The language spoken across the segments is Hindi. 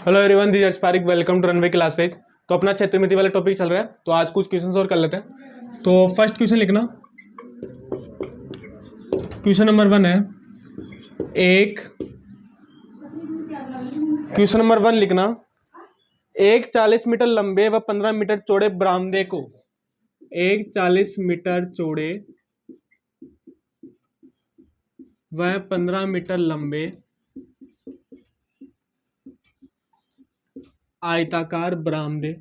Hello everyone, this is Parik. Welcome to runway classes. तो अपना क्षेत्रमिति वाला टॉपिक चल रहा है, तो आज कुछ क्वेश्चंस और कर लेते हैं। तो फर्स्ट क्वेश्चन लिखना। क्वेश्चन नंबर 1 है एक क्वेश्चन नंबर 1 लिखना। एक 40 मीटर लंबे व 15 मीटर चौड़े बरामदे को, एक 40 मीटर चौड़े व 15 मीटर लंबे आयताकार बरामदे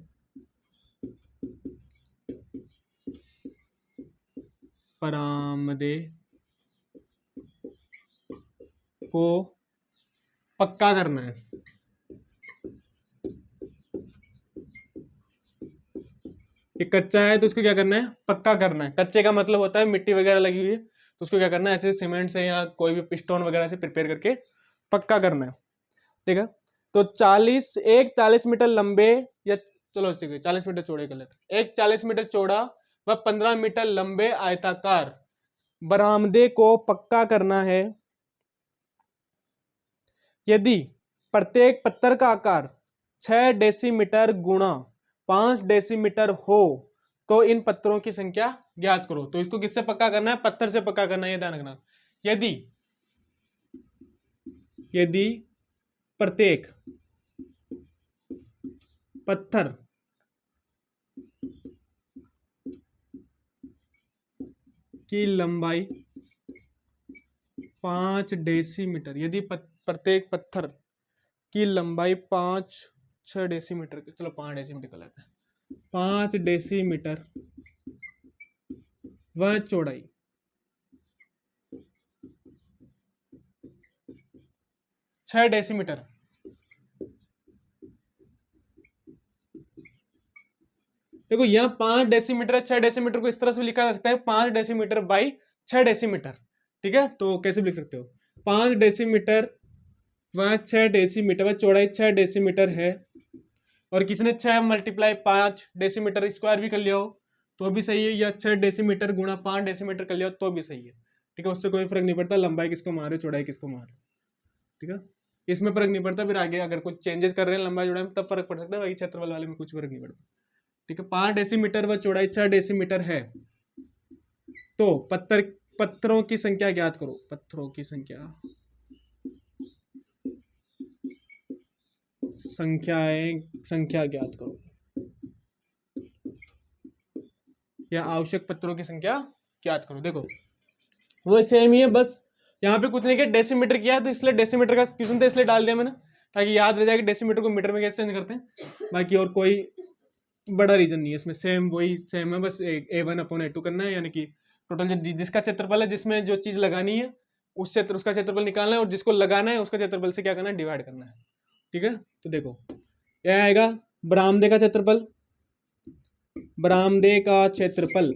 को पक्का करना है। ये कच्चा है तो इसको क्या करना है, पक्का करना है। कच्चे का मतलब होता है मिट्टी वगैरह लगी हुई है, तो उसको क्या करना है, ऐसे सीमेंट से या कोई भी पिस्टोन वगैरह से प्रिपेयर करके पक्का करना है। ठीक है, तो 40 मीटर लंबे, या चलो ठीक है 40 मीटर चौड़े कर लेते हैं। एक 40 मीटर चौड़ा व 15 मीटर लंबे आयताकार बरामदे को पक्का करना है यदि प्रत्येक पत्थर का आकार 6 डेसीमीटर गुणा 5 डेसीमीटर हो तो इन पत्थरों की संख्या ज्ञात करो। तो इसको किससे पक्का करना है, पत्थर से पक्का करना है, ये ध्यान रखना। यदि प्रत्येक पत्थर की लंबाई 5 डेसीमीटर, यदि प्रत्येक पत्थर की लंबाई 6 डेसीमीटर, चलो 5 डेसीमीटर कर लेते हैं, 5 डेसीमीटर व चौड़ाई 6 डेसीमीटर। देखो यहाँ 5 डेसीमीटर है, 6 डेसीमीटर को इस तरह से लिखा जा सकता है 5 डेसीमीटर बाई 6 डेसीमीटर। ठीक है, तो कैसे भी लिख सकते हो, 5 डेसीमीटर व 6 डेसीमीटर व चौड़ाई 6 डेसीमीटर है, और किसी ने 6 मल्टीप्लाई 5 डेसीमीटर स्क्वायर भी कर लिया हो तो भी सही है, या 6 डेसीमीटर गुणा 5 डेसीमीटर कर लिया हो तो भी सही है। ठीक है, उससे कोई फर्क नहीं पड़ता लंबाई किसको मारे चौड़ाई किसको मारे। ठीक है, इसमें फर्क नहीं पड़ता। फिर आगे अगर कुछ चेंजेस कर रहे हैं लंबाई चौड़ाई में तब फर्क पड़ सकता है, वही क्षेत्रफल वाले में कुछ फर्क नहीं पड़ता। ठीक है, 5 डेसीमीटर व चौड़ाई 6 डेसीमीटर है, तो पत्थरों की संख्या ज्ञात करो। पत्थरों की संख्या ज्ञात करो, या आवश्यक पत्थरों की संख्या ज्ञात करो। देखो वो सेम ही है, बस यहाँ पे कुछ नहीं किया, डेसीमीटर किया है तो इसलिए डेसीमीटर का क्वेश्चन था इसलिए डाल दिया मैंने, ताकि याद रह जाए कि डेसीमीटर को मीटर में कैसे चेंज करते हैं। बाकी और कोई बड़ा रीजन नहीं है इसमें, वही सेम है, बस A1/A2 करना है, यानी कि टोटल जिसका क्षेत्रफल है, जिसमें जो चीज लगानी है उसका क्षेत्रफल निकालना है, और जिसको लगाना है उसका क्षेत्रफल से क्या करना है, डिवाइड करना है। ठीक है, तो देखो यह आएगा बरामदे का क्षेत्रफल। बरामदे का क्षेत्रफल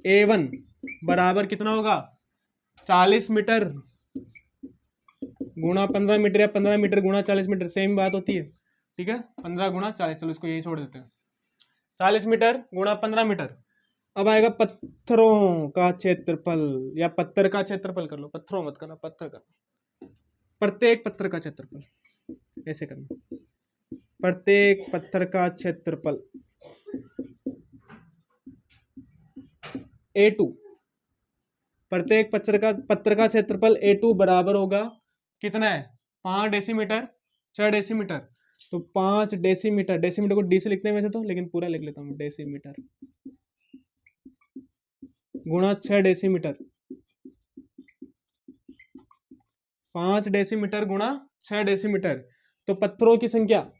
A1 बराबर कितना होगा, 40 मीटर गुणा 15 मीटर, या 15 मीटर गुणा 40 मीटर, सेम बात होती है। ठीक है, 15 गुणा 40, चलो इसको यही छोड़ देते हैं, 40 मीटर गुणा 15 मीटर। अब आएगा पत्थरों का क्षेत्रफल, या पत्थर का क्षेत्रफल कर लो, पत्थरों मत करना, पत्थर करना। प्रत्येक पत्थर का क्षेत्रफल ऐसे करना, प्रत्येक पत्थर का क्षेत्रफल A2, प्रत्येक पत्थर का क्षेत्रफल A2 बराबर होगा कितना है, 5 डेसीमीटर 6 डेसीमीटर, तो 5 डेसीमीटर, डेसीमीटर को डी से लिखते हैं वैसे तो, लेकिन पूरा लिख लेता हूं, डेसीमीटर गुणा 6 डेसीमीटर, 5 डेसीमीटर गुणा 6 डेसीमीटर, तो पत्थरों की संख्या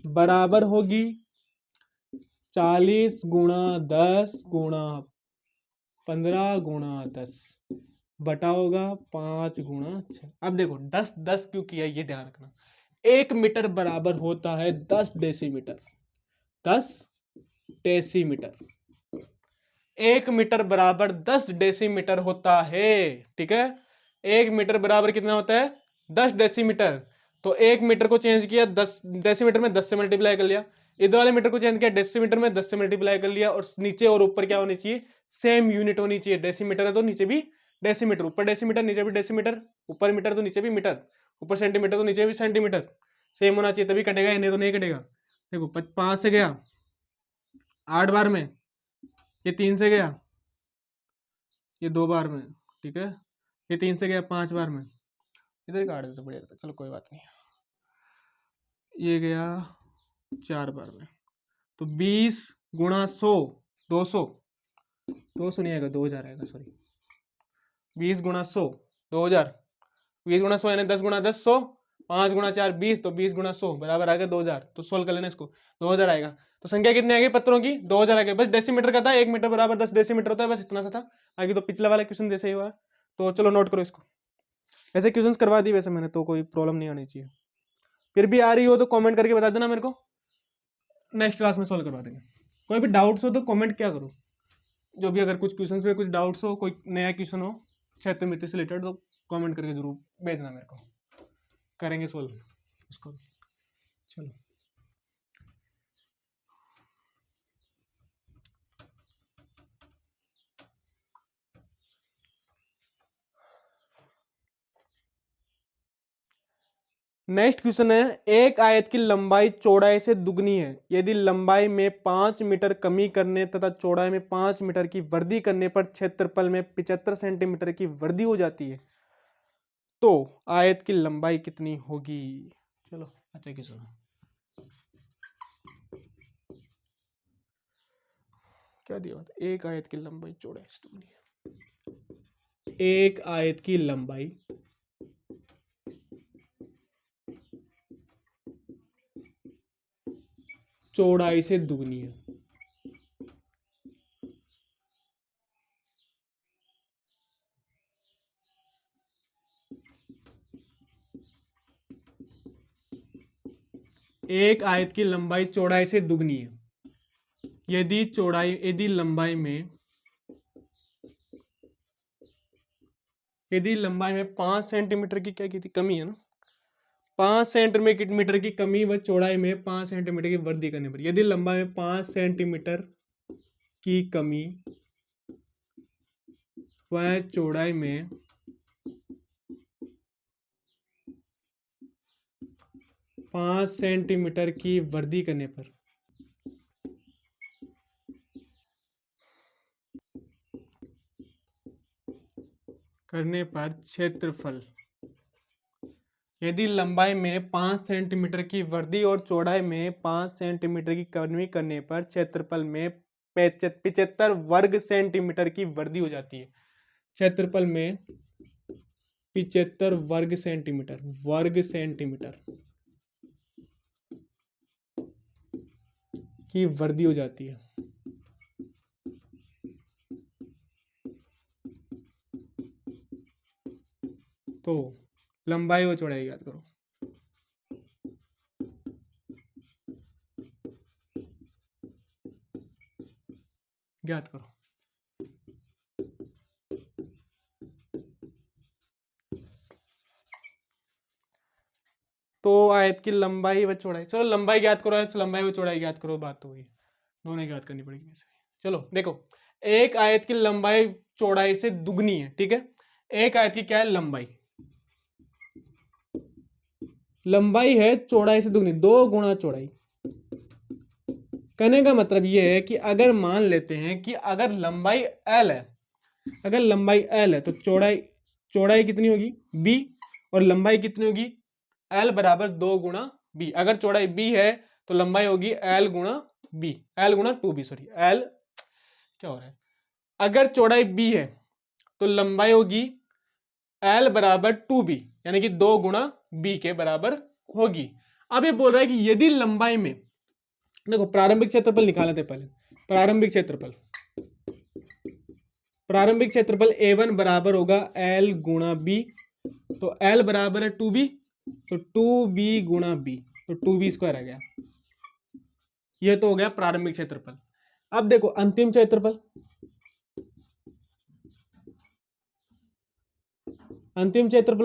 बराबर होगी 40 गुणा 10 गुणा 15 गुणा 10 बटा होगा 5 गुणा 6। अब देखो 10 क्यों किया ये ध्यान रखना। 1 मीटर बराबर होता है 10 डेसीमीटर, 10 डेसीमीटर, 1 मीटर बराबर 10 डेसीमीटर होता है। ठीक है, 1 मीटर बराबर कितना होता है, 10 डेसीमीटर। तो 1 मीटर को चेंज किया 10 डेसीमीटर में, 10 से मल्टीप्लाई कर लिया, इधर वाले मीटर को चेंज किया, डेसीमीटर में 10 से मल्टीप्लाई कर लिया, और नीचे और ऊपर क्या होनी चाहिए, सेम यूनिट होनी चाहिए। डेसीमीटर है तो नीचे भी डेसीमीटर, ऊपर डेसीमीटर नीचे भी डेसीमीटर, ऊपर मीटर तो नीचे भी मीटर, ऊपर सेंटीमीटर तो नीचे भी सेंटीमीटर, सेम होना चाहिए तभी कटेगा, नहीं तो नहीं कटेगा। देखो 5 से गया 8 बार में, ये 3 से गया, ये 2 बार में, ठीक है, ये 3 से गया 5 बार में, इधर काट देते बढ़िया रहता, चलो कोई बात नहीं। ये गया 4 बार में, तो 20 गुणा 100 200, 200 नहीं आएगा 2000 आएगा, सॉरी 20 गुणा 100 2000, 20 गुणा 100 यानी 10 गुणा 10 100, 5 गुणा 4 20, तो 20 गुणा 100 बराबर आ गया 2000। तो सोल्व कर लेना इसको, 2000 आएगा। तो संख्या कितनी आ गई पत्रों की, 2000 आ गई। बस डेसीमीटर का था, 1 मीटर बराबर 10 डेसीमीटर होता है, बस इतना सा था। आगे तो पिछला वाला क्वेश्चन जैसे ही हुआ, तो चलो नोट करो इसको। ऐसे क्वेश्चन करवा दी वैसे मैंने, तो कोई प्रॉब्लम नहीं आनी चाहिए। फिर भी आ रही हो तो कॉमेंट करके बता देना मेरे को, नेक्स्ट क्लास में सोल्व करवा देंगे। कोई भी डाउट्स हो तो कॉमेंट क्या करो, जो भी अगर कुछ क्वेश्चंस में कुछ डाउट्स हो, कोई नया क्वेश्चन हो क्षेत्र मित्र से रिलेटेड, तो कमेंट करके जरूर भेजना मेरे को, करेंगे सोल्व उसको। चलो नेक्स्ट क्वेश्चन है, एक आयत की लंबाई चौड़ाई से दुगनी है, यदि लंबाई में 5 मीटर कमी करने तथा चौड़ाई में 5 मीटर की वृद्धि करने पर क्षेत्रफल में 75 सेंटीमीटर की वृद्धि हो जाती है, तो आयत की लंबाई कितनी होगी। चलो अच्छा क्वेश्चन, क्या दिया हुआ था, एक आयत की लंबाई चौड़ाई से दुगनी है, एक आयत की लंबाई चौड़ाई से दुगनी है, एक आयत की लंबाई चौड़ाई से दुगनी है, यदि लंबाई में 5 सेंटीमीटर की क्या की थी कमी है ना, 5 सेंटीमीटर की कमी व चौड़ाई में 5 सेंटीमीटर की वृद्धि करने पर, यदि लंबाई में 5 सेंटीमीटर की कमी व चौड़ाई में 5 सेंटीमीटर की वृद्धि करने पर क्षेत्रफल, यदि लंबाई में 5 सेंटीमीटर की वृद्धि और चौड़ाई में 5 सेंटीमीटर की कमी करने पर क्षेत्रफल में 75 वर्ग सेंटीमीटर की वृद्धि हो जाती है, क्षेत्रफल में 75 वर्ग सेंटीमीटर की वृद्धि हो जाती है। तो लंबाई व चौड़ाई याद करो, ज्ञात करो। तो आयत की लंबाई व चौड़ाई, चलो लंबाई ज्ञात करो, लंबाई व चौड़ाई ज्ञात करो, बात तो वही दोनों ज्ञात करनी पड़ेगी वैसे। चलो देखो, एक आयत की लंबाई चौड़ाई से दुगनी है, ठीक है, एक आयत की क्या है लंबाई है चौड़ाई से दुगनी, 2 गुणा चौड़ाई। कहने का मतलब यह है कि अगर मान लेते हैं कि अगर लंबाई L है, तो चौड़ाई कितनी होगी B, और लंबाई कितनी होगी L बराबर 2 गुणा B। अगर चौड़ाई B है तो लंबाई होगी L गुणा 2B, सॉरी L क्या हो रहा है, अगर चौड़ाई B है तो लंबाई होगी L बराबर 2B, यानी कि 2 गुणा B के बराबर होगी। अब ये बोल रहा है कि यदि लंबाई में, देखो प्रारंभिक क्षेत्रफल निकाले थे पहले, प्रारंभिक क्षेत्रफल A1 बराबर होगा L गुणा B, तो L बराबर है 2B, तो 2B गुणा B, तो 2B स्क्वायर आ गया, ये तो हो गया प्रारंभिक क्षेत्रफल। अब देखो अंतिम क्षेत्रफल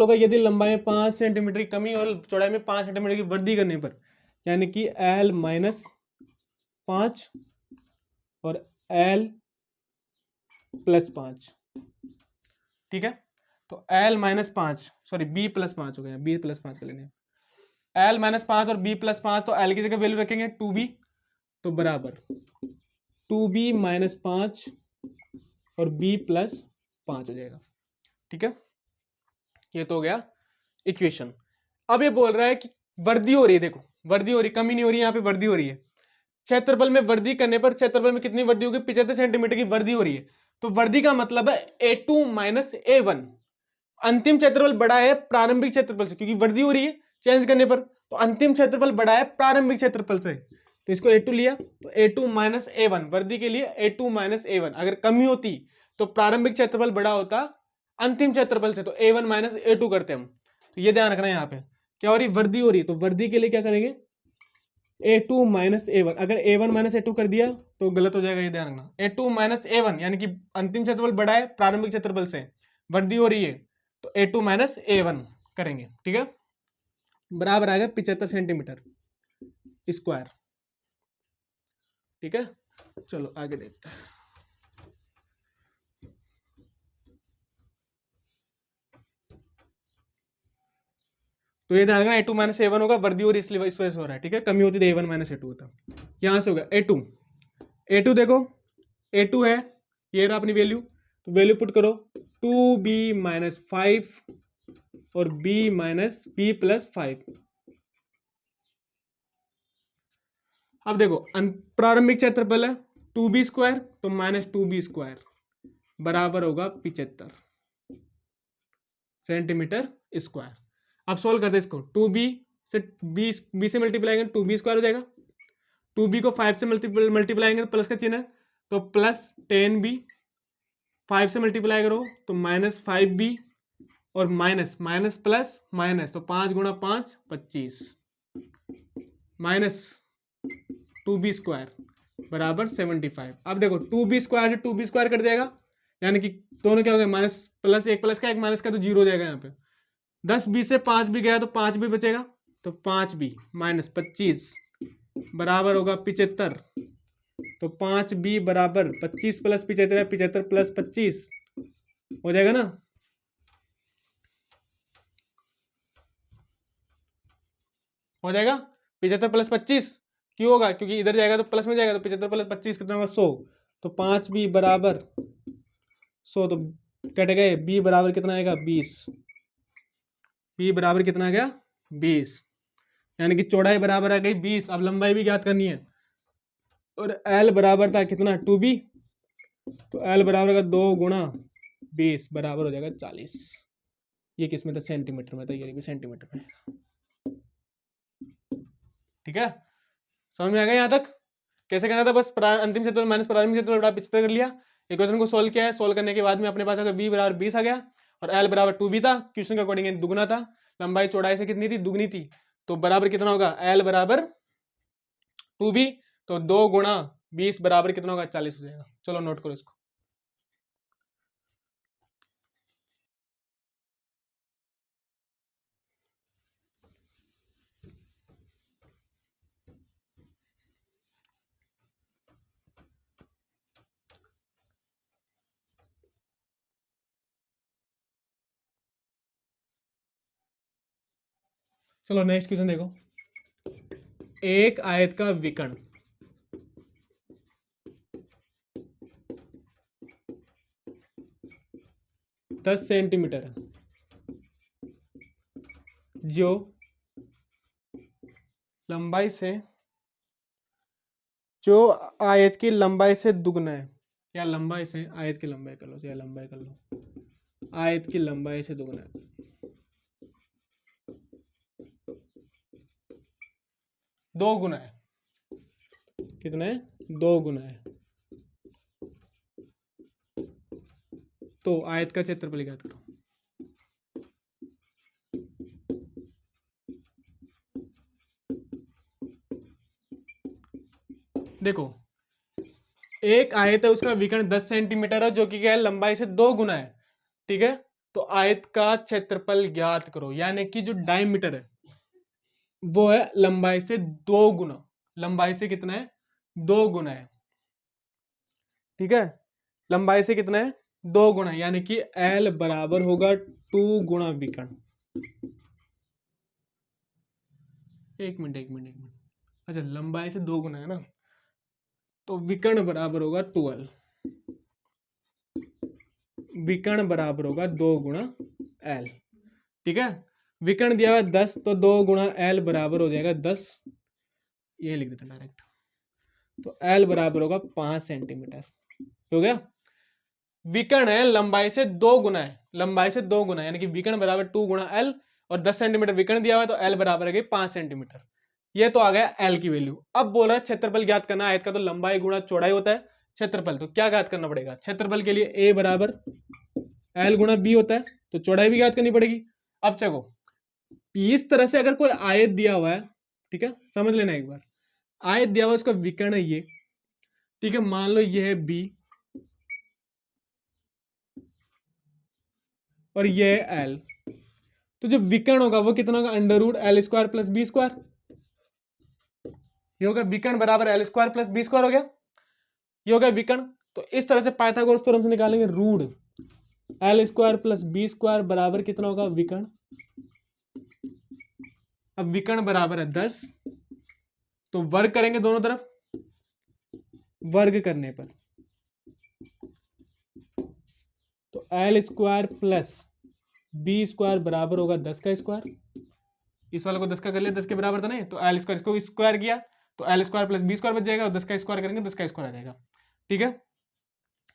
होगा यदि लंबाई में 5 सेंटीमीटर की कमी और चौड़ाई में 5 सेंटीमीटर की वृद्धि करने पर, यानी कि L माइनस 5 और L प्लस 5, ठीक है। तो L minus 5, sorry B plus 5 हो गया, B प्लस 5 कर लेंगे। L माइनस 5 और B प्लस 5, तो L की जगह वैल्यू रखेंगे 2B, तो बराबर 2B माइनस 5 और B प्लस 5 हो जाएगा, ठीक है। ये तो हो गया इक्वेशन। अब ये बोल रहा है कि वृद्धि हो रही है, देखो वृद्धि हो रही, कमी नहीं हो रही, यहाँ पे वृद्धि हो रही है। क्षेत्रफल में वृद्धि करने पर क्षेत्रफल में कितनी वृद्धि होगी? 75 सेंटीमीटर की वृद्धि हो रही है। तो वृद्धि का मतलब है A2 माइनस A1। अंतिम क्षेत्रफल बड़ा है प्रारंभिक क्षेत्रफल से, क्योंकि वृद्धि हो रही है चेंज करने पर, तो अंतिम क्षेत्रफल बड़ा है प्रारंभिक क्षेत्रफल से, तो इसको A2 लिया, तो A2 माइनस A1, वृद्धि के लिए A2 माइनस A1। अगर कमी होती तो प्रारंभिक क्षेत्रफल बड़ा होता अंतिम क्षेत्रफल से, तो A1 माइनस A2 करते हम। तो ये ध्यान रखना है, यहाँ पे क्या हो रही, वृद्धि हो रही, तो वृद्धि के लिए क्या करेंगे, A2 माइनस A1। अगर A1 माइनस A2 कर दिया तो गलत हो जाएगा, ये ध्यान रखना। A2 माइनस A1 यानी कि अंतिम क्षेत्रफल बड़ा है प्रारंभिक क्षेत्रफल से, वृद्धि हो रही है, तो A2 माइनस A1 करेंगे, ठीक है। बराबर आएगा 75 सेंटीमीटर स्क्वायर, ठीक है। चलो आगे देखते हैं। तो ये ध्यान रखना A2 माइनस A1 होगा, वृद्धि हो रही इसलिए इस वजह से हो रहा है, ठीक है। कमी होती तो A1 माइनस A2 होता। यहां से होगा A2 देखो A2 है, ये रहा अपनी वैल्यू, तो वैल्यू पुट करो 2B माइनस 5 और B माइनस B प्लस 5। अब देखो प्रारंभिक क्षेत्रफल है 2B स्क्वायर, तो माइनस 2B स्क्वायर बराबर होगा 75 सेंटीमीटर स्क्वायर। अब सोल्व करते इसको, 2B से B से मल्टीप्लाई करेंगे 2B स्क्वायर हो जाएगा, 2B को 5 से मल्टीप्लाई करेंगे प्लस का चिन्ह है, तो प्लस 10B, 5 से मल्टीप्लाई करो तो माइनस 5B, और माइनस माइनस प्लस माइनस, तो 5 गुणा 5 25, माइनस 2B स्क्वायर बराबर 75। अब देखो 2B स्क्वायर से 2B स्क्वायर कट जाएगा, यानी कि दोनों क्या हो गए, माइनस प्लस का एक माइनस का, तो जीरो हो जाएगा यहाँ पे। 10B से 5B गया तो 5B बचेगा, तो 5B माइनस 25 बराबर होगा 75, तो 5B बराबर 25 प्लस 75 है, 75 प्लस 25 हो जाएगा ना, हो जाएगा 75 प्लस 25। क्यों होगा, क्योंकि इधर जाएगा तो प्लस में जाएगा, तो 75 प्लस 25 कितना होगा 100, तो 5B बराबर 100, तो कट गए, B बराबर कितना आएगा 20, B बराबर कितना आ गया 20, यानी कि चौड़ाई बराबर आ गई 20। अब लंबाई भी ज्ञात करनी है, और L बराबर था कितना 2B, तो L बराबर का 2 गुणा 20 बराबर हो जाएगा 40। ये किस में था, सेंटीमीटर में था, ये भी सेंटीमीटर में, ठीक है। समझ में आ गया यहाँ तक कैसे करना था? बस अंतिम क्षेत्रफल माइनस प्रारंभिक क्षेत्रफल बटा 75 कर लिया, इक्वेशन को सोल्व किया है। सोल्व करने के बाद में अपने पास अगर B बराबर 20 आ गया और L बराबर 2B था, क्वेश्चन के अकॉर्डिंग दुगुना था, लंबाई चौड़ाई से कितनी थी, दुगनी थी, तो बराबर कितना होगा, L बराबर 2B, तो 2 गुणा 20 बराबर कितना होगा 40 हो जाएगा। चलो नोट करो इसको। चलो नेक्स्ट क्वेश्चन देखो, एक आयत का विकर्ण 10 सेंटीमीटर है, जो लंबाई से, जो आयत की लंबाई से दुगना है, या लंबाई से आयत की लंबाई कर लो, या लंबाई कर लो, आयत की लंबाई से दुगना है, दो गुना है, कितना है, 2 गुना है, तो आयत का क्षेत्रफल ज्ञात करो। देखो एक आयत है, उसका विकर्ण 10 सेंटीमीटर है, जो कि क्या है, लंबाई से 2 गुना है, ठीक है। तो आयत का क्षेत्रफल ज्ञात करो, यानी कि जो डायमीटर है वो है लंबाई से 2 गुना, लंबाई से कितना है 2 गुना है, ठीक है, लंबाई से कितना है 2 गुना, यानी कि L बराबर होगा 2 गुना विकर्ण। एक मिनट, अच्छा लंबाई से 2 गुना है ना, तो विकर्ण बराबर होगा 12, विकर्ण बराबर होगा 2 गुना L, ठीक है। विकर्ण दिया हुआ 10, तो 2 गुना L बराबर हो जाएगा 10, ये लिख देते डायरेक्ट, तो L बराबर होगा 5 सेंटीमीटर, हो गया। विकर्ण है, लंबाई से 2 गुना है, लंबाई से 2 गुना, यानी कि विकर्ण बराबर 2 गुना L, और 10 सेंटीमीटर विकर्ण दिया हुआ है, तो L बराबर है 5 सेंटीमीटर। ये तो आ गया L की वैल्यू। अब बोल रहा है क्षेत्रफल ज्ञात करना, आयत का तो लंबाई गुणा चौड़ाई होता है, क्षेत्रफल तो क्या ज्ञात करना पड़ेगा, क्षेत्रफल के लिए A बराबर L गुणा B होता है, तो चौड़ाई भी ज्ञात करनी पड़ेगी। अब चलो इस तरह से अगर कोई आयत दिया हुआ है, ठीक है, समझ लेना एक बार, आयत दिया हुआ है, उसका विकर्ण है ये, ठीक है, मान लो ये है B और ये है L, तो जो विकर्ण होगा वो कितना होगा, under root L square plus B square, ये होगा विकर्ण बराबर L square plus B square हो गया, ये हो गया विकर्ण। तो इस तरह से पाइथागोरस थ्योरम से निकालेंगे, root L square plus B square बराबर कितना होगा, विकर्ण। अब विकर्ण बराबर है 10, तो वर्ग करेंगे दोनों तरफ, वर्ग करने पर तो L square plus B square बराबर होगा 10 का स्क्वायर, इस वाले को 10 का कर लिया, 10 के बराबर था नहीं, तो L स्क्वायर, इसको स्क्वायर किया तो L square plus B square बच जाएगा, और 10 का स्क्वायर करेंगे 10 का स्क्वायर आ जाएगा, ठीक है।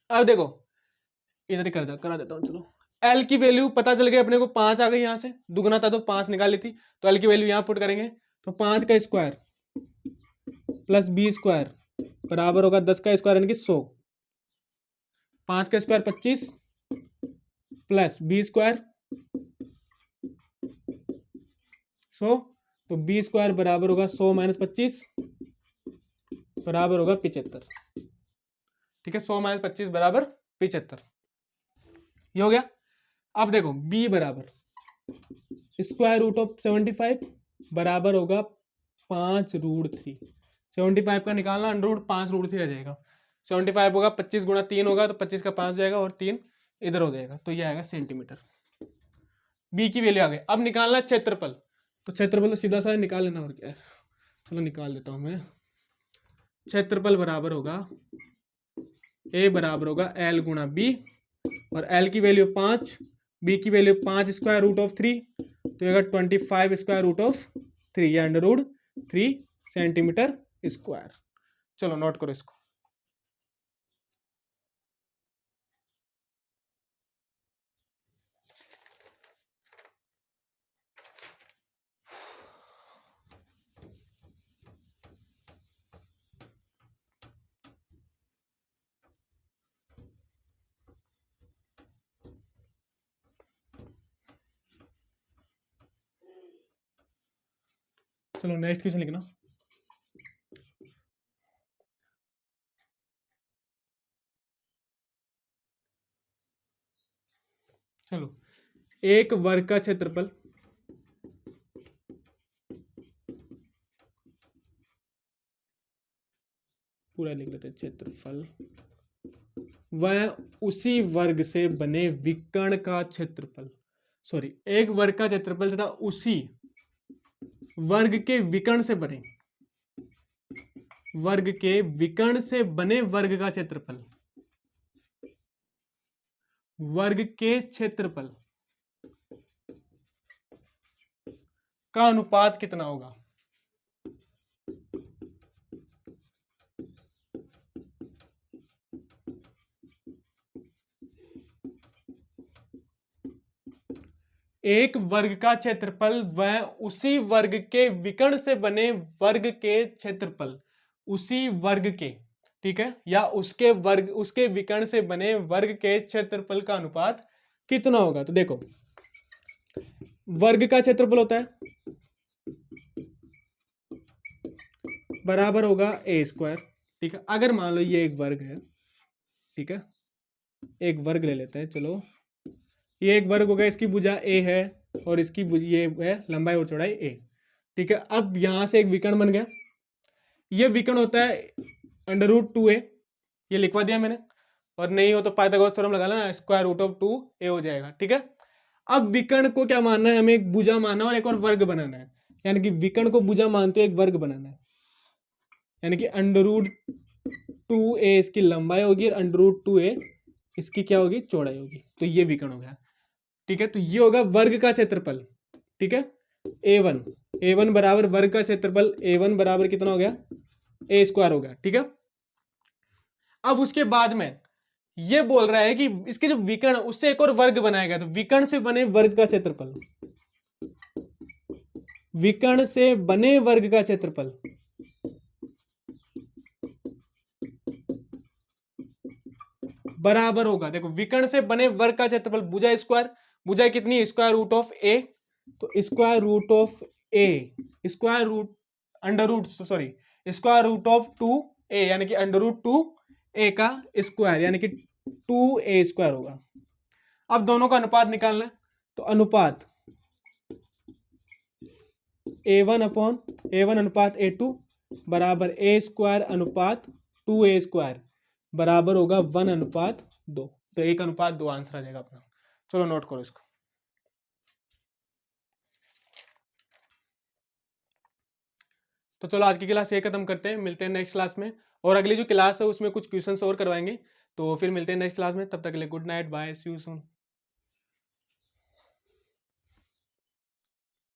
अब देखो इधर ही करा देता हूं, चलो L की वैल्यू पता चल गई अपने को, 5 आ गई, यहां से दुगुना था तो 5 निकाली थी, तो L की वैल्यू यहां पुट करेंगे, तो 5 का स्क्वायर प्लस B स्क्वायर बराबर होगा 10 का स्क्वायर, यानी कि 100, 5 का स्क्वायर 25 प्लस B स्क्वायर 100, तो B स्क्वायर बराबर होगा 100 माइनस 25 बराबर होगा 75, ठीक है, 100 माइनस 25 बराबर 75, ये हो गया। अब देखो B बराबर स्क्वायर रूट ऑफ 75 बराबर होगा 5 रूट 3, 75 का निकालना, अंडर रूट 5 रूट 3 आ जाएगा, 75 होगा 25 गुणा 3 होगा, तो 25 का 5 जाएगा और 3 इधर हो जाएगा, तो ये आएगा सेंटीमीटर। B की वैल्यू आ गई। अब निकालना है क्षेत्रफल, तो क्षेत्रफल तो सीधा सा निकाल लेना, और क्या है, चलो निकाल देता हूं मैं। क्षेत्रफल बराबर होगा A बराबर होगा L गुणा B, और L की वैल्यू 5, B की वैल्यू 5 स्क्वायर रूट ऑफ 3, तो ये 25 स्क्वायर रूट ऑफ 3 या अंडर रूट 3 सेंटीमीटर स्क्वायर। चलो नोट करो इसको। चलो नेक्स्ट क्वेश्चन लिखना। चलो एक वर्ग का क्षेत्रफल पूरा लिख लेते हैं, क्षेत्रफल वह उसी वर्ग से बने विकर्ण का क्षेत्रफल, सॉरी एक वर्ग का क्षेत्रफल तथा उसी वर्ग के विकर्ण से बने, वर्ग के विकर्ण से बने वर्ग का क्षेत्रफल, वर्ग के क्षेत्रफल का अनुपात कितना होगा। एक वर्ग का क्षेत्रफल वह उसी वर्ग के विकर्ण से बने वर्ग के क्षेत्रफल, उसी वर्ग के, ठीक है, या उसके वर्ग, उसके विकर्ण से बने वर्ग के क्षेत्रफल का अनुपात कितना होगा। तो देखो वर्ग का क्षेत्रफल होता है बराबर होगा ए स्क्वायर, ठीक है। अगर मान लो ये एक वर्ग है, ठीक है, एक वर्ग ले लेते हैं, चलो ये एक वर्ग हो गया, इसकी भुजा ए है और इसकी ये है लंबाई और चौड़ाई ए, ठीक है। अब यहां से एक विकर्ण बन गया, ये विकर्ण होता है √2a, ये लिखवा दिया मैंने, और नहीं हो तो पाइथागोरस थ्योरम लगा लेना, √2a हो जाएगा। ठीक है, अब विकर्ण को क्या मानना है, हमें एक भुजा मानना है और एक और वर्ग बनाना है, यानी कि विकर्ण को भुजा मानते एक वर्ग बनाना है, यानी कि √2a इसकी लंबाई होगी और √2a इसकी क्या होगी, चौड़ाई होगी, तो ये विकर्ण हो गया। ठीक है, तो ये होगा वर्ग का क्षेत्रफल। ठीक है, a1 बराबर वर्ग का क्षेत्रफल, a1 बराबर कितना हो गया, a² हो गया। ठीक है, अब उसके बाद में ये बोल रहा है कि इसके जो विकर्ण उससे एक और वर्ग बनाया गया, तो विकर्ण से बने वर्ग का क्षेत्रफल, विकर्ण से बने वर्ग का क्षेत्रफल बराबर होगा, देखो विकर्ण से बने वर्ग का क्षेत्रफल भुजा स्क्वायर, भुजा कितनी है, √a, तो √2a यानी कि √2a का स्क्वायर यानी कि 2a² होगा। अब दोनों का अनुपात निकालना है, तो अनुपात a1 अनुपात a2 बराबर a² अनुपात 2a² बराबर होगा 1:2, तो 1:2 आंसर आ जाएगा अपना। चलो नोट करो इसको। तो चलो आज की क्लास ये खत्म करते हैं, मिलते हैं नेक्स्ट क्लास में, और अगली जो क्लास है उसमें कुछ क्वेश्चंस और करवाएंगे, तो फिर मिलते हैं नेक्स्ट क्लास में, तब तक के लिए good night, bye, see you soon.